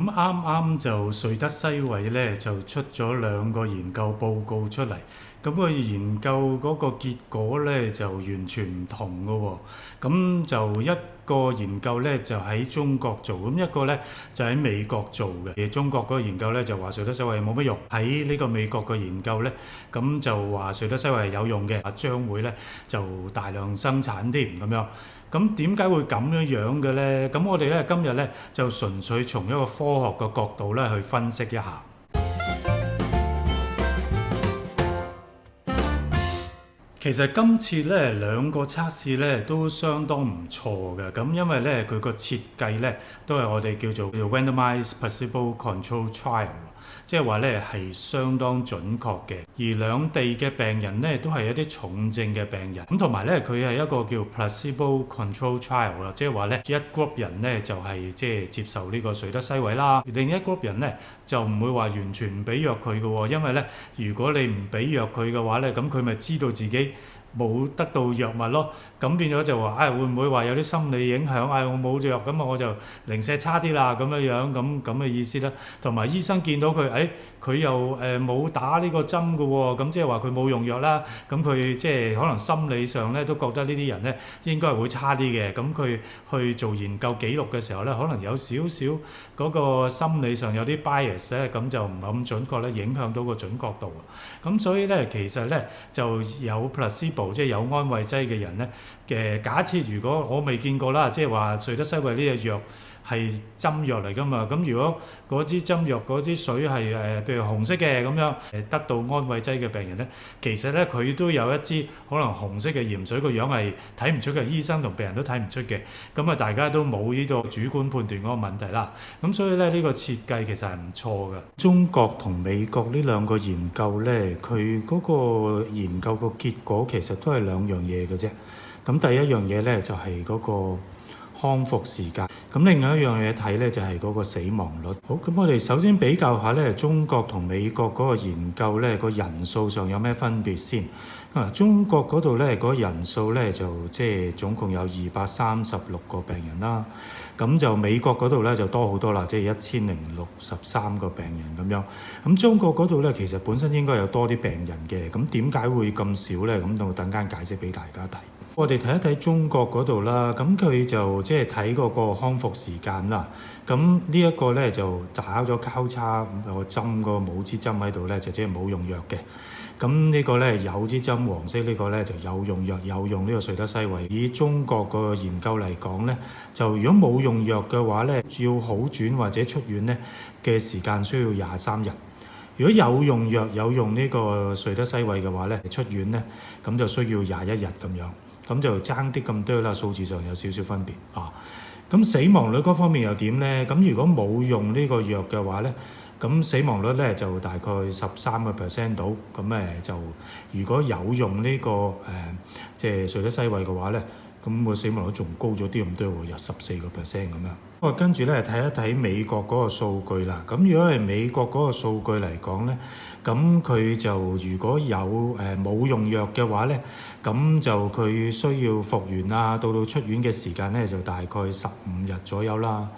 咁啱啱就瑞德西韋咧就出咗兩個研究報告出嚟，咁個研究嗰個結果咧就完全唔同嘅喎。咁就一個研究咧就喺中國做，咁一個咧就喺美國做嘅。中國嗰個研究咧就話瑞德西韋冇乜用，喺呢個美國嘅研究咧，咁就話瑞德西韋係有用嘅，將會咧就大量生產添咁樣。咁點解會咁樣嘅呢？咁我哋咧今日咧就純粹從一個科學嘅角度咧去分析一下。其實今次咧兩個測試咧都相當唔錯嘅，咁因為咧佢個設計咧都係我哋叫做 randomized placebo control trial。即係話咧係相當準確嘅，而兩地嘅病人咧都係一啲重症嘅病人，咁同埋咧佢係一個叫 placebo control trial 啦，即係話咧一 group 人咧就係即係接受呢個瑞德西韋啦，另一 group 人咧就唔會話完全唔俾藥佢嘅喎，因為咧如果你唔俾藥佢嘅話咧，咁佢咪知道自己冇得到藥物咯，咁變咗就話，會唔會話有啲心理影響？我冇藥，咁我就零舍差啲啦，咁樣咁嘅意思啦。同埋醫生見到佢，佢又冇打呢個針嘅喎，咁即係話佢冇用藥啦。咁佢即係可能心理上咧都覺得呢啲人咧應該係會差啲嘅。咁佢去做研究記錄嘅時候咧，可能有少少嗰個心理上有啲 bias 咧，咁就唔係咁準確咧，影響到個準確度。咁所以咧，其實咧就有 placebo。即係有安慰劑嘅人咧嘅假設，如果我未見過啦，即係話瑞德西韋呢隻藥係針藥嚟㗎嘛，咁如果嗰支針藥嗰支水係譬如紅色嘅咁樣，得到安慰劑嘅病人咧，其實咧佢都有一支可能紅色嘅鹽水，個樣係睇唔出嘅，醫生同病人都睇唔出嘅，咁大家都冇呢個主觀判斷嗰個問題啦。咁所以咧呢個設計其實係唔錯嘅。中國同美國呢兩個研究咧，佢嗰個研究個結果其實都係兩樣嘢嘅啫。咁第一樣嘢咧就係嗰個康復時間，咁另外一樣嘢睇咧就係嗰個死亡率。好，咁我哋首先比較下咧中國同美國嗰個研究咧個人數上有咩分別先。中國嗰度咧嗰人數咧就即係總共有236個病人啦，咁就美國嗰度咧就多好多啦，即係1063個病人咁樣。咁中國嗰度咧其實本身應該有多啲病人嘅，咁點解會咁少咧？咁我等間解釋俾大家睇。我哋睇一睇中國嗰度啦，咁佢就即係睇嗰個康復時間啦。咁呢一個咧就打咗交叉個針，個冇支針喺度咧就即係冇用藥嘅。咁呢個咧有支針黃色呢個咧就有用藥，有用呢個瑞德西韋。以中國個研究嚟講咧，就如果冇用藥嘅話咧，要好轉或者出院咧嘅時間需要23日。如果有用藥有用呢個瑞德西韋嘅話咧，出院咧咁就需要21日咁樣。咁就爭啲咁多啦，數字上有少少分別啊。咁死亡率嗰方面又點呢？咁如果冇用呢個藥嘅話呢，咁死亡率咧就大概13% 到。咁就如果有用呢個即係瑞德西韋嘅話呢，咁個死亡率仲高咗啲咁多喎，有14% 咁樣。跟住咧睇一睇美國嗰個數據啦。咁如果係美國嗰個數據嚟講咧，咁佢就如果有冇用藥嘅話咧，咁就佢需要復原啊，到出院嘅時間咧就大概15日左右啦。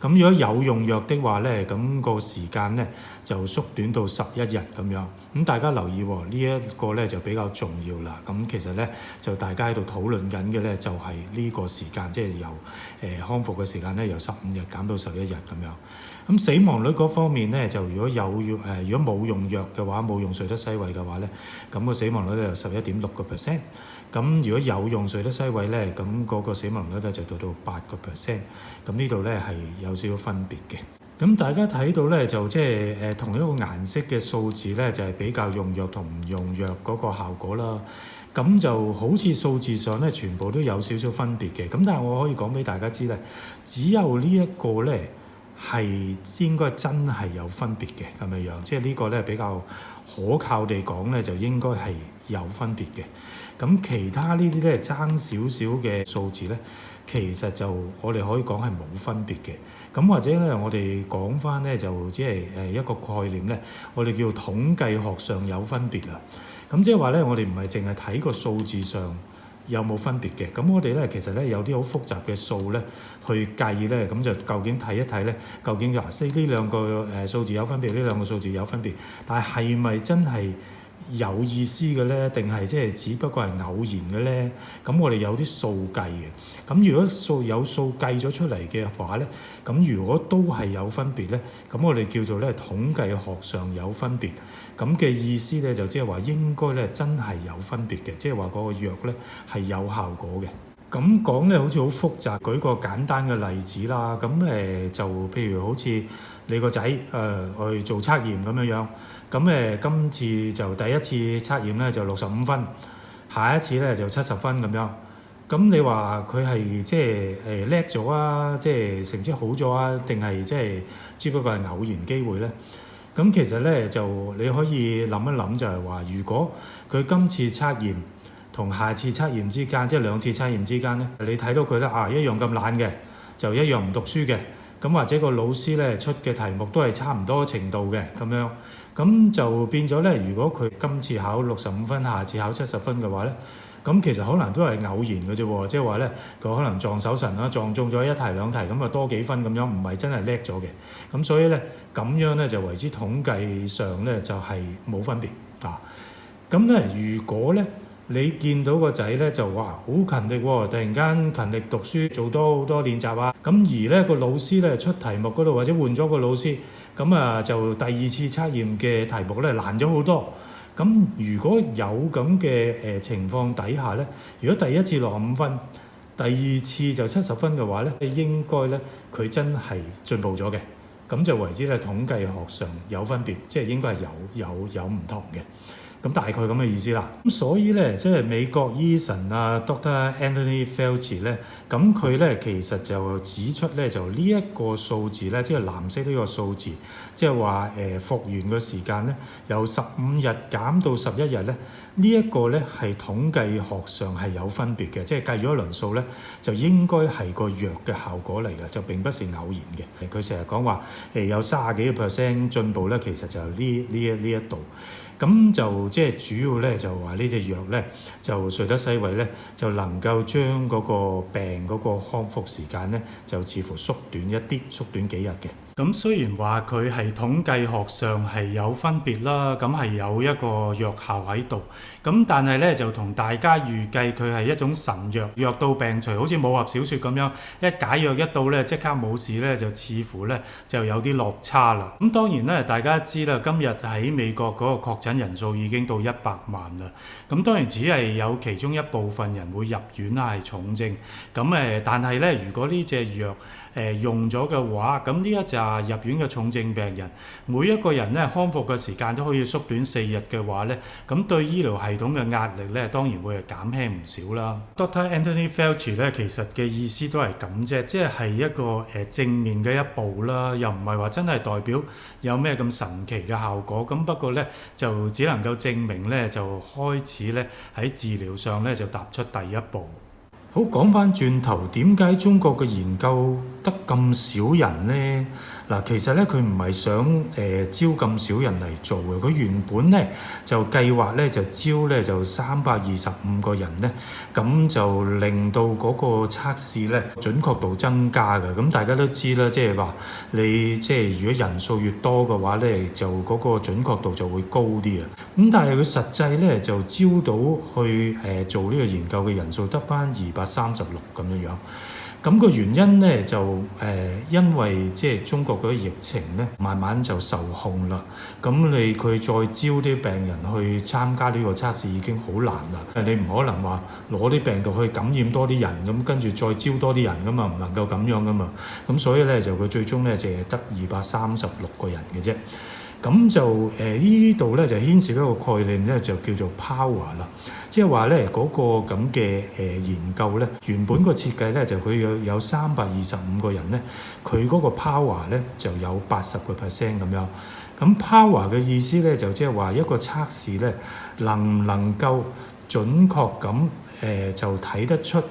咁如果有用藥的話咧，咁個時間咧就縮短到11日咁樣。咁大家留意喎，呢一個咧就比較重要啦。咁其實咧就大家喺度討論緊嘅咧就係呢個時間，即係由康復嘅時間咧由15日減到11日咁樣。咁死亡率嗰方面咧就如果如果冇用藥嘅話，冇用瑞德西韋嘅話咧，咁個死亡率咧就11.6%。咁如果有用瑞德西韋咧，咁嗰個死亡率咧就到8%。咁呢度咧係有少少分別嘅。咁大家睇到咧就即係同一個顏色嘅數字咧，就係比較用藥同唔用藥嗰個效果啦。咁就好似數字上咧全部都有少少分別嘅。咁但係我可以講俾大家知咧，只有呢一個咧係應該真係有分別嘅咁樣樣，即係呢個咧比較可靠地講咧就應該係有分別嘅。咁其他呢啲咧爭少少嘅數字咧，其實就我哋可以講係冇分別嘅。咁或者咧我哋講翻咧就即係一個概念咧，我哋叫統計學上有分別啦。咁即係話咧，我哋唔係淨係睇個數字上有冇分別嘅。咁我哋咧其實咧有啲好複雜嘅數咧去計咧，咁就究竟睇一睇咧，究竟呢兩個數字有分別，呢兩個數字有分別，但係咪真係有意思嘅咧？定係即係只不過係偶然嘅咧？咁我哋有啲數計嘅。咁如果有數計咗出嚟嘅話咧，咁如果都係有分別咧，咁我哋叫做咧統計學上有分別。咁嘅意思咧就即係話應該咧真係有分別嘅，即係話嗰個藥咧係有效果嘅。咁講咧好似好複雜，舉個簡單嘅例子啦。咁就譬如好似你個仔去做測驗咁樣。咁今次就第一次測驗咧就65分，下一次咧就70分咁樣。咁你話佢係即係叻咗啊，即係成績好咗啊，定係即係只不過係偶然機會咧？咁其實咧就你可以諗一諗，就係話如果佢今次測驗同下次測驗之間，即係兩次測驗之間咧，你睇到佢咧一樣咁懶嘅，就一樣唔讀書嘅，咁或者個老師咧出嘅題目都係差唔多程度嘅咁樣，咁就變咗咧，如果佢今次考65分，下次考70分嘅話咧，咁其實可能都係偶然嘅啫喎，即係話咧佢可能撞手神啦，撞中咗一題兩題咁啊多幾分咁樣，唔係真係叻咗嘅。咁所以咧咁樣咧就為之統計上咧就係冇分別啊。咁咧如果咧你見到個仔咧就話好勤力喎，突然間勤力讀書，做多好多練習啊，咁而咧個老師咧出題目嗰度或者換咗個老師，咁就第二次測驗嘅題目咧難咗好多。咁如果有咁嘅情況底下咧，如果第一次65分，第二次就70分嘅話咧，應該咧佢真係進步咗嘅，咁就為之咧統計學上有分別，即係應該係有唔同嘅。咁大概咁嘅意思啦。咁所以咧，即係美國醫神Dr. Anthony Fauci 咧，咁佢咧其實就指出咧，就呢一個數字咧，即係藍色呢個數字，即係話復原嘅時間咧，由15日減到11日咧，呢一個咧係統計學上係有分別嘅，即係計咗一輪數咧，就應該係個藥嘅效果嚟嘅，就並不是偶然嘅。佢成日講話有30幾個%進步咧，其實就呢一度。咁就即係主要咧，就話呢隻藥咧，就瑞德西韋咧，就能夠將嗰個病嗰個康復時間咧，就似乎縮短一啲，縮短幾日嘅。咁雖然話佢係統計學上係有分別啦，咁係有一個藥效喺度，咁但係咧就同大家預計佢係一種神藥，藥到病除，好似武俠小説咁樣，一解藥一到咧即刻冇事咧，就似乎咧就有啲落差啦。咁當然咧，大家知啦，今日喺美國嗰個確診人數已經到100萬啦。咁當然只係有其中一部分人會入院啦，係重症。咁但係咧，如果呢隻藥用咗嘅話，咁呢一紮入院嘅重症病人，每一個人咧康復嘅時間都可以縮短4日嘅話咧，咁對醫療系統嘅壓力咧，當然會係減輕唔少啦。Dr. Anthony Fauci 咧，其實嘅意思都係咁啫，即係一個正面嘅一步啦，又唔係話真係代表有咩咁神奇嘅效果。咁不過咧，就只能夠證明咧，就開始咧喺治療上咧就踏出第一步。好，講翻轉頭，點解中國嘅研究得咁少人呢？嗱，其實咧佢唔係想招咁少人嚟做嘅，佢原本咧就計劃咧就招咧就325個人咧，咁就令到嗰個測試咧準確度增加嘅。咁大家都知啦，即係話你即係如果人數越多嘅話咧，就嗰個準確度就會高啲啊。咁但係佢實際咧就招到去做呢個研究嘅人數得返236咁樣樣。咁個原因咧就因為即係中國嗰啲疫情咧慢慢就受控啦，咁佢再招啲病人去參加呢個測試已經好難啦。你唔可能話攞啲病毒去感染多啲人，咁跟住再招多啲人噶嘛，唔能夠咁樣噶嘛。咁所以咧就佢最終咧淨係得236個人嘅啫。咁就呢度咧就牽涉一個概念咧，就叫做 power 啦。即係話咧嗰個咁嘅研究咧，原本個設計咧就佢有325個人咧，佢嗰個 power 咧就有80%咁樣。咁 power 嘅意思咧就即係話一個測試咧能唔能夠準確咁就睇得出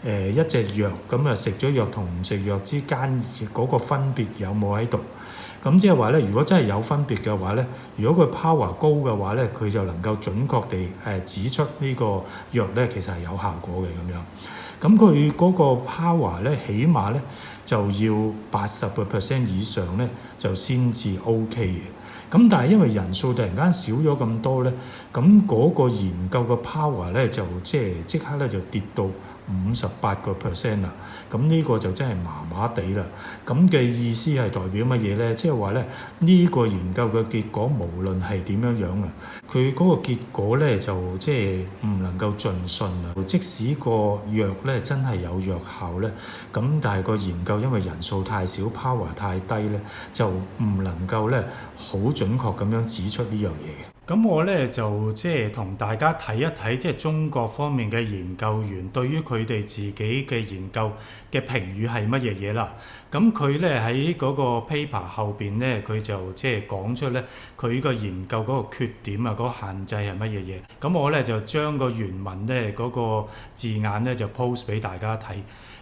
一隻藥咁食咗藥同唔食藥之間嗰個分別有冇喺度？咁即係話咧，如果真係有分別嘅話咧，如果佢 power 高嘅話咧，佢就能夠準確地指出呢個藥咧其實係有效果嘅咁樣。咁佢嗰個 power 咧，起碼咧就要80% 以上咧，就先至 OK 嘅。咁但係因為人數突然間少咗咁多咧，咁嗰個研究嘅 power 咧就即刻咧就跌到58% 啦。咁呢個就真係麻麻地啦。咁嘅意思係代表乜嘢咧？即係話咧，呢個研究嘅結果無論係點樣樣啊，佢嗰個結果咧就即係唔能夠盡信啊。即使個藥咧真係有藥效咧，咁但係個研究因為人數太少 ，power 太低咧，就唔能夠咧好準確咁樣指出呢樣嘢嘅。咁我咧就即係同大家睇一睇，即係中國方面嘅研究員對於佢哋自己嘅研究嘅評語係乜嘢嘢啦。咁佢咧喺嗰個 paper 後邊咧，佢就即係講出咧佢個研究嗰個缺點啊，嗰個限制係乜嘢嘢。咁我咧就將個原文咧嗰個字眼咧就 post 俾大家睇。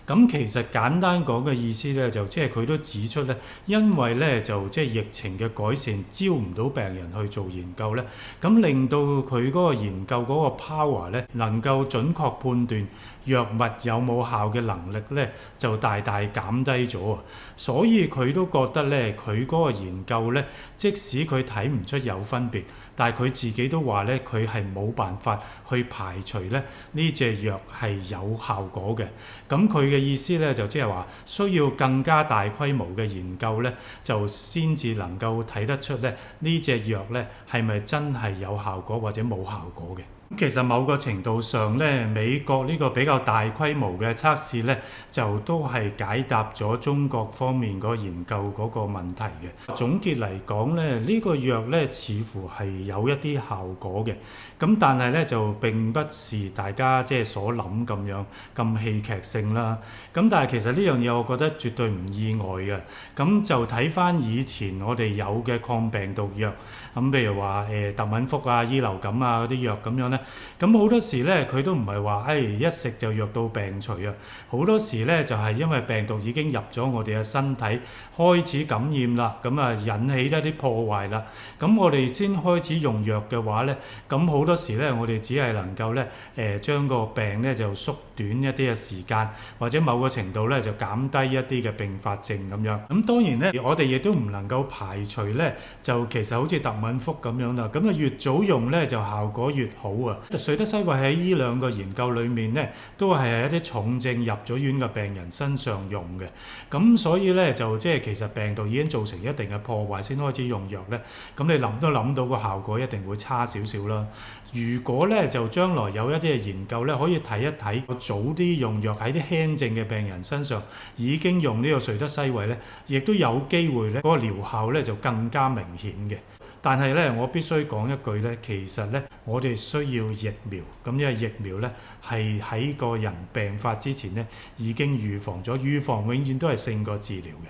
咁其實簡單講嘅意思咧，就即係佢都指出咧，因為咧就即係疫情嘅改善，招唔到病人去做研究咧，咁令到佢嗰個研究嗰個 power 咧，能夠準確判斷藥物有冇效嘅能力咧，就大大減低咗啊！所以佢都覺得咧，佢嗰個研究咧，即使佢睇唔出有分別，但係佢自己都話咧，佢係冇辦法去排除咧呢隻藥係有效果嘅。咁佢嘅意思咧就即係話需要更加大規模嘅研究咧，就先至能夠睇得出咧呢隻藥咧係咪真係有效果或者冇效果嘅。其實某個程度上咧，美國呢個比較大規模嘅測試咧，就都係解答咗中國方面個研究嗰個問題嘅。總結嚟講咧，呢個藥咧似乎係有一啲效果嘅，咁但係咧就並不是大家即係所諗咁樣咁戲劇性啦。咁但係其實呢樣嘢我覺得絕對唔意外嘅。咁就睇翻以前我哋有嘅抗病毒藥，咁譬如話特敏福啊、醫流感啊嗰啲藥咁樣咧。咁好多時咧，佢都唔係話一食就藥到病除啊！好多時咧就係因為病毒已經入咗我哋嘅身體，開始感染啦，咁啊引起一啲破壞啦。咁我哋先開始用藥嘅話咧，咁好多時咧我哋只係能夠咧將個病咧就縮短一啲嘅時間，或者某個程度咧就減低一啲嘅併發症咁樣。咁當然咧，我哋亦都唔能夠排除咧，就其實好似特敏福咁樣啦。咁啊越早用咧就效果越好啊！瑞德西韋喺呢兩個研究裏面咧，都係喺一啲重症入咗院嘅病人身上用嘅。咁所以咧就即係其實病毒已經造成一定嘅破壞，先開始用藥咧。咁你諗都諗到個效果一定會差少少啦。如果咧就將來有一啲嘅研究咧，可以睇一睇早啲用藥喺啲輕症嘅病人身上已經用呢個瑞德西韋咧，亦都有機會咧嗰個療效咧就更加明顯嘅。但係咧，我必須講一句咧，其實咧，我哋需要疫苗。咁因為疫苗咧係喺個人病發之前咧已經預防咗，預防永遠都係勝過治療嘅。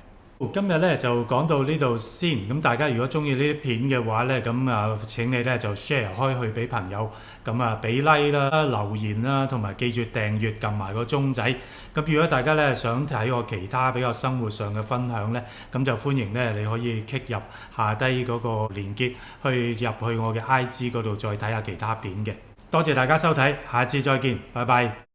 今日咧就講到呢度先。咁大家如果中意呢啲片嘅話咧，咁啊請你咧就 share 開去俾朋友，咁啊俾 like 啦、留言啦，同埋記住訂閱撳埋個鐘仔。咁如果大家咧想睇我其他比較生活上嘅分享咧，咁就歡迎咧你可以 click 入下低嗰個連結去入去我嘅 IG 嗰度再睇下其他片嘅。多謝大家收睇，下次再見，拜拜。